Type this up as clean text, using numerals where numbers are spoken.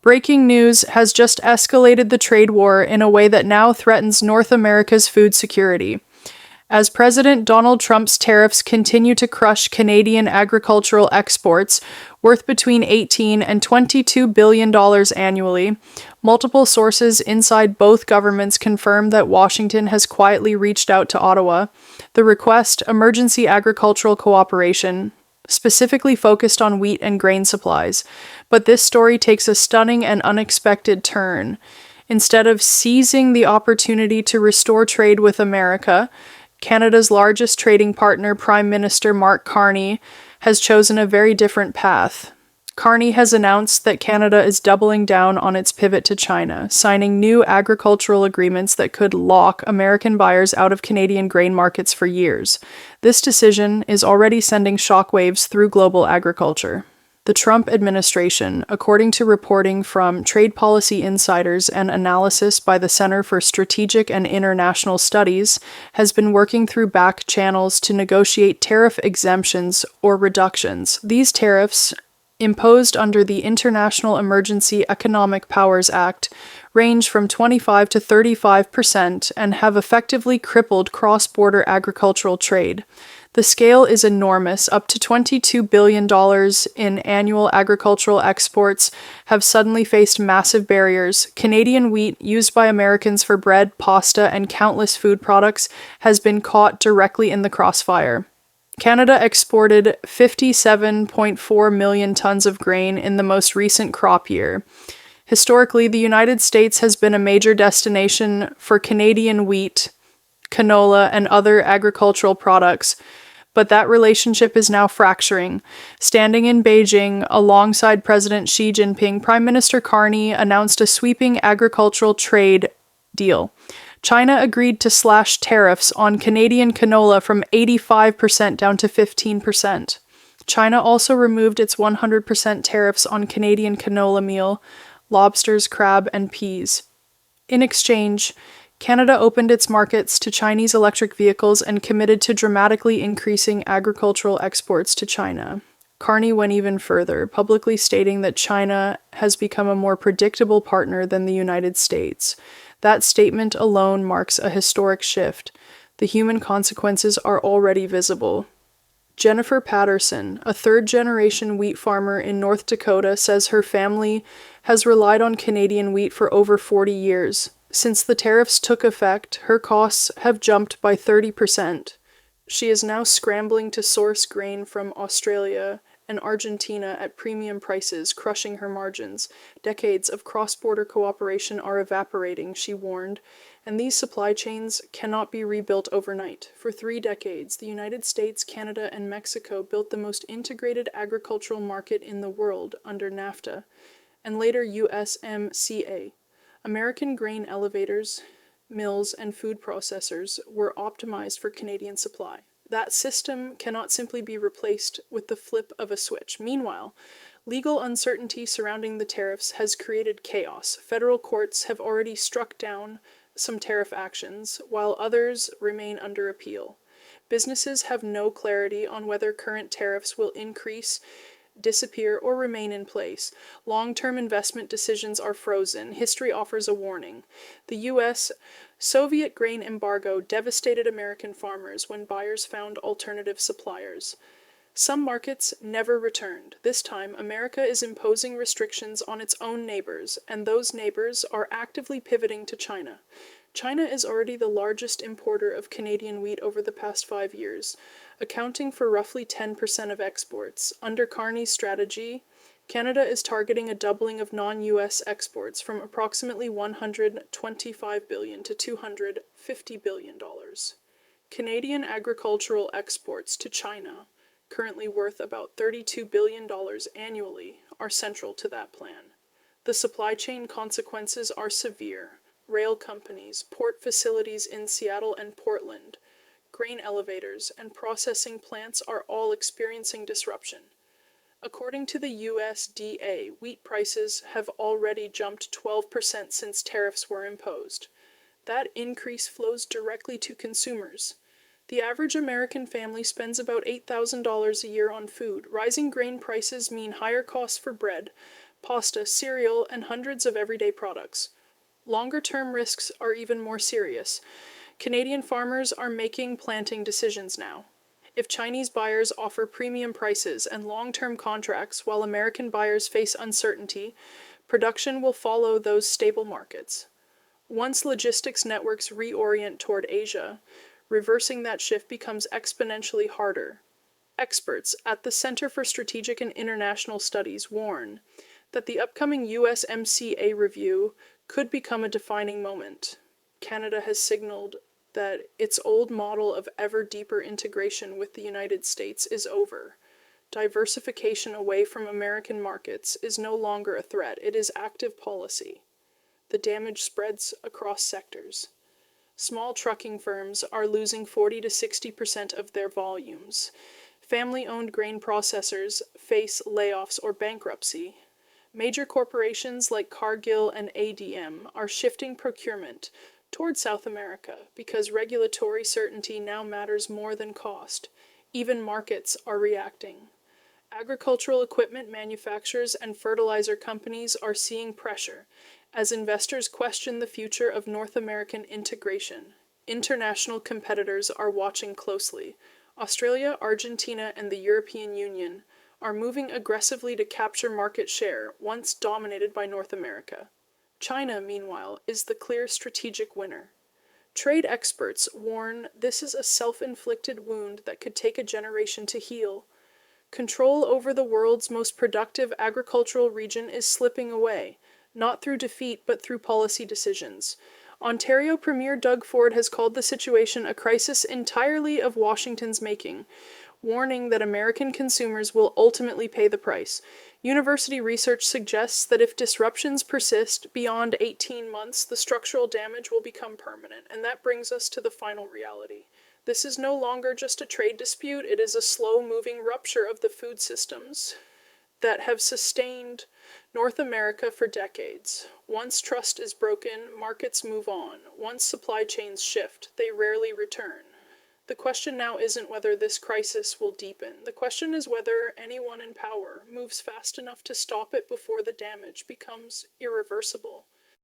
Breaking news has just escalated the trade war in a way that now threatens North America's food security. As President Donald Trump's tariffs continue to crush Canadian agricultural exports, worth between $18 and $22 billion annually, multiple sources inside both governments confirm that Washington has quietly reached out to Ottawa. The request, emergency agricultural cooperation, specifically focused on wheat and grain supplies. But this story takes a stunning and unexpected turn. Instead of seizing the opportunity to restore trade with America, Canada's largest trading partner, Prime Minister Mark Carney, has chosen a very different path. Carney has announced that Canada is doubling down on its pivot to China, signing new agricultural agreements that could lock American buyers out of Canadian grain markets for years. This decision is already sending shockwaves through global agriculture. The Trump administration, according to reporting from trade policy insiders and analysis by the Center for Strategic and International Studies, has been working through back channels to negotiate tariff exemptions or reductions. These tariffs, imposed under the International Emergency Economic Powers Act, range from 25 to 35% and have effectively crippled cross-border agricultural trade. The scale is enormous. Up to $22 billion in annual agricultural exports have suddenly faced massive barriers. Canadian wheat, used by Americans for bread, pasta, and countless food products, has been caught directly in the crossfire. Canada exported 57.4 million tons of grain in the most recent crop year. Historically, the United States has been a major destination for Canadian wheat, canola, and other agricultural products, but that relationship is now fracturing. Standing in Beijing alongside President Xi Jinping, Prime Minister Carney announced a sweeping agricultural trade deal. China agreed to slash tariffs on Canadian canola from 85% down to 15%. China also removed its 100% tariffs on Canadian canola meal, lobsters, crab, and peas. In exchange, Canada opened its markets to Chinese electric vehicles and committed to dramatically increasing agricultural exports to China. Carney went even further, publicly stating that China has become a more predictable partner than the United States. That statement alone marks a historic shift. The human consequences are already visible. Jennifer Patterson, a third-generation wheat farmer in North Dakota, says her family has relied on Canadian wheat for over 40 years. Since the tariffs took effect, her costs have jumped by 30%. She is now scrambling to source grain from Australia and Argentina at premium prices, crushing her margins. Decades of cross-border cooperation are evaporating, she warned, and these supply chains cannot be rebuilt overnight. For 3 decades, the United States, Canada, and Mexico built the most integrated agricultural market in the world under NAFTA, and later USMCA. American grain elevators, mills, and food processors were optimized for Canadian supply. That system cannot simply be replaced with the flip of a switch. Meanwhile, legal uncertainty surrounding the tariffs has created chaos. Federal courts have already struck down some tariff actions, while others remain under appeal. Businesses have no clarity on whether current tariffs will increase, disappear, or remain in place. Long-term investment decisions are frozen. History offers a warning. The U.S. Soviet grain embargo devastated American farmers when buyers found alternative suppliers. Some markets never returned. This time, America is imposing restrictions on its own neighbors, and those neighbors are actively pivoting to China. China is already the largest importer of Canadian wheat over the past 5 years, accounting for roughly 10% of exports. Under Carney's strategy, Canada is targeting a doubling of non-U.S. exports from approximately $125 billion to $250 billion. Canadian agricultural exports to China, currently worth about $32 billion annually, are central to that plan. The supply chain consequences are severe. Rail companies, port facilities in Seattle and Portland, grain elevators, and processing plants are all experiencing disruption. According to the USDA, wheat prices have already jumped 12% since tariffs were imposed. That increase flows directly to consumers. The average American family spends about $8,000 a year on food. Rising grain prices mean higher costs for bread, pasta, cereal, and hundreds of everyday products. Longer-term risks are even more serious. Canadian farmers are making planting decisions now. If Chinese buyers offer premium prices and long-term contracts while American buyers face uncertainty, production will follow those stable markets. Once logistics networks reorient toward Asia, reversing that shift becomes exponentially harder. Experts at the Center for Strategic and International Studies warn that the upcoming USMCA review could become a defining moment. Canada has signaled that its old model of ever deeper integration with the United States is over. Diversification away from American markets is no longer a threat, it is active policy. The damage spreads across sectors. Small trucking firms are losing 40 to 60% of their volumes. Family-owned grain processors face layoffs or bankruptcy. Major corporations like Cargill and ADM are shifting procurement toward South America because regulatory certainty now matters more than cost. Even markets are reacting. Agricultural equipment manufacturers and fertilizer companies are seeing pressure as investors question the future of North American integration. International competitors are watching closely. Australia, Argentina, and the European Union are moving aggressively to capture market share once dominated by North America. China, meanwhile, is the clear strategic winner. Trade experts warn this is a self-inflicted wound that could take a generation to heal. Control over the world's most productive agricultural region is slipping away, not through defeat but through policy decisions. Ontario Premier Doug Ford has called the situation a crisis entirely of Washington's making, warning that American consumers will ultimately pay the price. University research suggests that if disruptions persist beyond 18 months, the structural damage will become permanent, and that brings us to the final reality. This is no longer just a trade dispute, it is a slow-moving rupture of the food systems that have sustained North America for decades. Once trust is broken, markets move on. Once supply chains shift, they rarely return. The question now isn't whether this crisis will deepen. The question is whether anyone in power moves fast enough to stop it before the damage becomes irreversible.